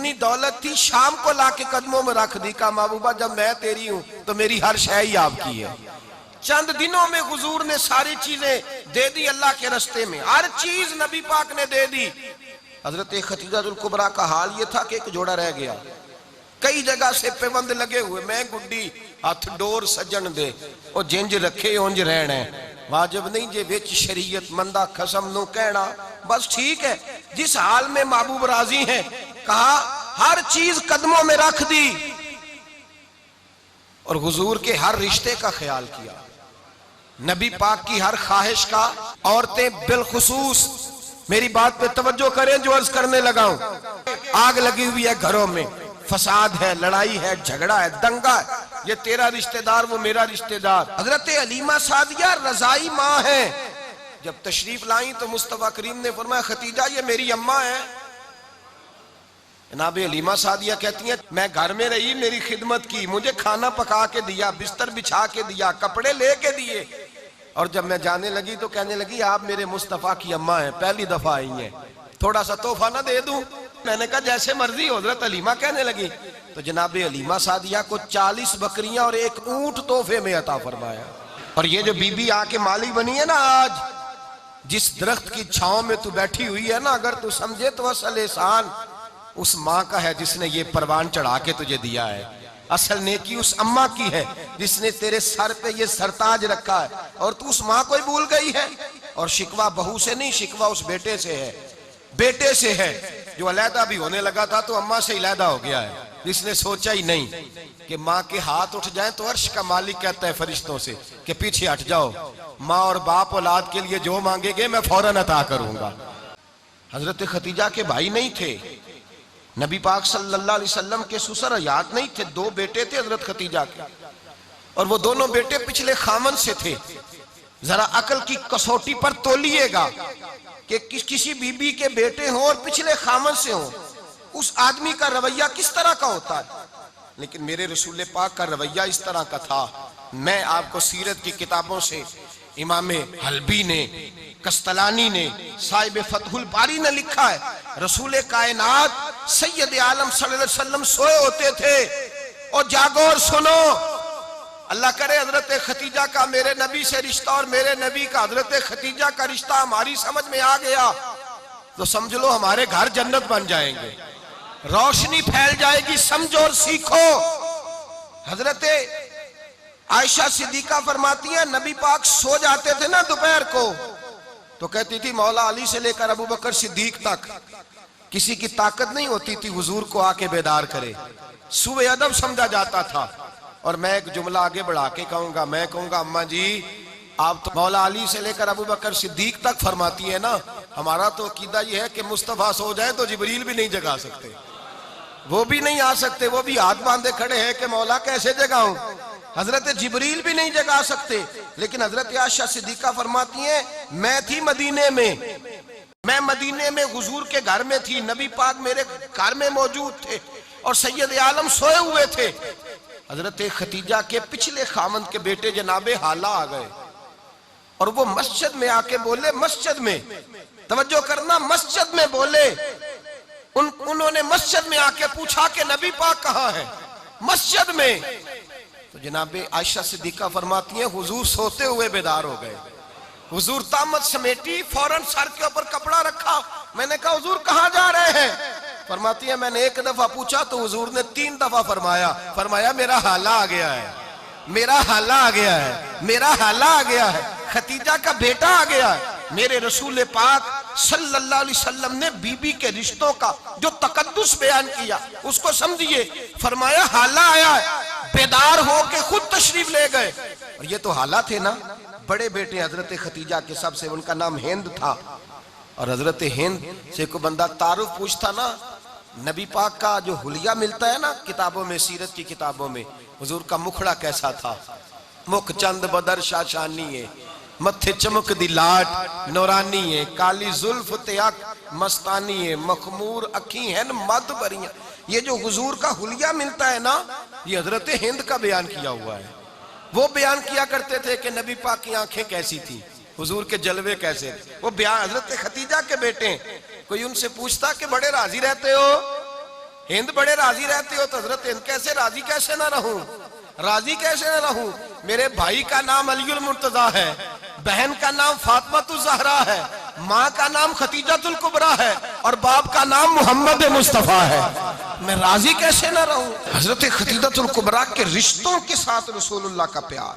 जितनी दौलत थी शाम को लाके कदमों में रख दी। कहा महबूबा जब मैं तेरी हूं तो मेरी हर शय ही आपकी है। चंद दिनों में हुजूर ने सारी चीजें दे दी अल्लाह के रास्ते में, हर चीज नबी पाक ने दे दी। हजरत खदीजातुल कुबरा का हाल ये था कि एक जोड़ा रह गया, कई जगह से पेबंद लगे हुए, मैं गुड्डी हथ डोर सजन दे और जिंज रखे उंज रहना है। वाजिब नहीं जे विच शरीयत मंदा खसम नु कहना, बस ठीक है जिस हाल में महबूब राजी है। कहा हर चीज कदमों में रख दी और हुजूर के हर रिश्ते का ख्याल किया, नबी पाक की हर ख्वाहिश का। औरतें बिलखुसूस मेरी बात पे तवज्जो करें जो अर्ज करने लगा हूं। आग लगी हुई है घरों में, फसाद है, लड़ाई है, झगड़ा है, दंगा है, ये तेरा रिश्तेदार वो मेरा रिश्तेदार। हजरत हलीमा सादिया रजाई माँ है, जब तशरीफ लाई तो मुस्तफा करीम ने फरमाया खतीजा ये मेरी अम्मा है। जनाब हलीमा सादिया कहती है मैं घर में रही, मेरी खिदमत की, मुझे खाना पका के दिया, बिस्तर बिछा के दिया, कपड़े लेके दिए, और जब मैं जाने लगी तो कहने लगी आप मेरे मुस्तफा की अम्मा हैं, पहली दफा आई हैं, थोड़ा सा तोहफा ना दे दूं। मैंने कहा जैसे मर्जी। हजरत हलीमा कहने लगी तो जनाब हलीमा सादिया को 40 बकरियां और एक ऊंट तोहफे में अता फरमाया। और ये जो बीबी आके माली बनी है ना आज, जिस दरख्त की छांव में तू बैठी हुई है ना, अगर तू समझे तो असल एहसान उस माँ का है जिसने ये परवान चढ़ा के तुझे दिया है। असल नेकी उस अम्मा की है जिसने तेरे सर पे ये सरताज रखा है, और तू उस माँ को ही भूल गई है। और शिकवा बहू से नहीं, शिकवा उस बेटे से है, बेटे से है जो अलहदा भी होने लगा था तो अम्मा से अलहदा हो गया है, जिसने सोचा ही नहीं कि माँ के हाथ उठ जाएं तो अर्श का मालिक कहता है फरिश्तों से कि पीछे हट जाओ, माँ और बाप औलाद के लिए जो मांगेंगे मैं फौरन अता करूंगा। हजरत खतीजा के भाई नहीं थे, नबी पाक सल्लल्लाहु अलैहि वसल्लम के ससुर हयात नहीं थे, 2 बेटे थे हजरत खतीजा के, और वो दोनों बेटे पिछले खामन से थे। जरा अकल की कसौटी पर तोलिएगा कि किसी बीबी के बेटे हों और पिछले खामन से हों, उस आदमी का रवैया किस तरह का होता है। लेकिन मेरे रसूल पाक का रवैया इस तरह का था। मैं आपको सीरत की किताबों से इमाम हल्बी ने, कस्तलानी ने, साहिब फतहुल बारी ने लिखा है, रसूल कायनात सैयद आलम सल्लल्लाहु अलैहि वसल्लम सोए होते थे और जागो और सुनो, अल्लाह करे हजरत खतीजा का मेरे नबी से रिश्ता और मेरे नबी का हजरत खतीजा का रिश्ता हमारी समझ में आ गया तो समझ लो हमारे घर जन्नत बन जाएंगे, रोशनी फैल जाएगी। समझो और सीखो। हजरत आयशा सिद्दीका फरमाती है नबी पाक सो जाते थे ना दोपहर को तो कहती थी मौला अली से लेकर अबू बकर सिद्दीक तक किसी की ताकत नहीं होती थी हुजूर को आके बेदार करे, सुबह अदब समझा जाता था। और मैं एक जुमला आगे बढ़ा के कहूंगा, मैं कहूंगा अम्मा जी आप तो मौला अली से लेकर अबू बकर सिद्दीक तक फरमाती है ना, हमारा तो अकीदा ये है कि मुस्तफा सो जाए तो जिब्रील भी नहीं जगा सकते, वो भी नहीं आ सकते, वो भी हाथ बांधे खड़े हैं कि मौला कैसे जगाऊं। हजरत जिब्रील भी नहीं जगा सकते। लेकिन हजरत आयशा सिद्दीका फरमाती है मैं थी मदीने में, मैं मदीने में हुजूर के घर में थी, नबी पाक मेरे घर में मौजूद थे और सैयद आलम सोए हुए थे। हजरत खतीजा के पिछले खामंद के बेटे जनाबे हाला आ गए और वो मस्जिद में आके बोले, मस्जिद में तवज्जो करना, मस्जिद में बोले, उन्होंने मस्जिद में आके पूछा कि नबी पाक कहाँ है, मस्जिद में। तो जनाबे आयशा सिद्दीका फरमाती है हुजूर सोते हुए बेदार हो गए। हुजूर तामत समेटी, फौरन सर के ऊपर कपड़ा रखा। मैंने कहा हुजूर कहाँ जा रहे हैं? फरमाती है मैंने 1 दफा पूछा तो हुजूर ने 3 दफा फरमाया मेरा हाला आ गया है, मेरा हाला आ गया है, मेरा हाला आ गया है, खतीजा का बेटा आ गया है। मेरे रसूल पाक सल्लल्लाहु अलैहि वसल्लम ने बीबी के रिश्तों का जो तकद्दुस बयान किया उसको समझिए। फरमाया हाला आया है, बेदार होके खुद तशरीफ ले गए। और ये तो हाला थे ना, बड़े बेटे हजरत खतीजा के, सबसे उनका नाम हिंद था। और हजरत हिंद से कोई बंदा तारुफ पूछता ना, नबी पाक का जो हुलिया मिलता है ना किताबों में, सीरत की किताबों में, हुजूर का मुखड़ा कैसा था, मुख चंद बदर शाशानी है, मत्थे चमक दी लाट नौरानी है, काली जुल्फ त्याग मस्तानी है, मखमूर अखी है मद भरियां। ये जो हुजूर का हुलिया मिलता है ना, ये हजरत हिंद का बयान किया हुआ है। वो बयान किया करते थे कि नबी पाक की आंखें कैसी थी, हुजूर के जलवे कैसे थे। वो बयान हजरत खतीजा के बेटे, कोई उनसे पूछता कि बड़े राजी रहते हो, हिंद बड़े राजी रहते हो तो हजरत हिंद कैसे राजी कैसे ना रहूं, राजी कैसे ना रहूं। मेरे भाई का नाम अलीउल मुर्तजा है, बहन का नाम फातिमातुज ज़हरा है, माँ का नाम खतीजातुल कुबरा है और बाप का नाम मोहम्मद मुस्तफा है। मैं राजी कैसे ना रहूं। हजरत खतीजातुल कुबरा के रिश्तों के साथ रसूलुल्लाह का प्यार।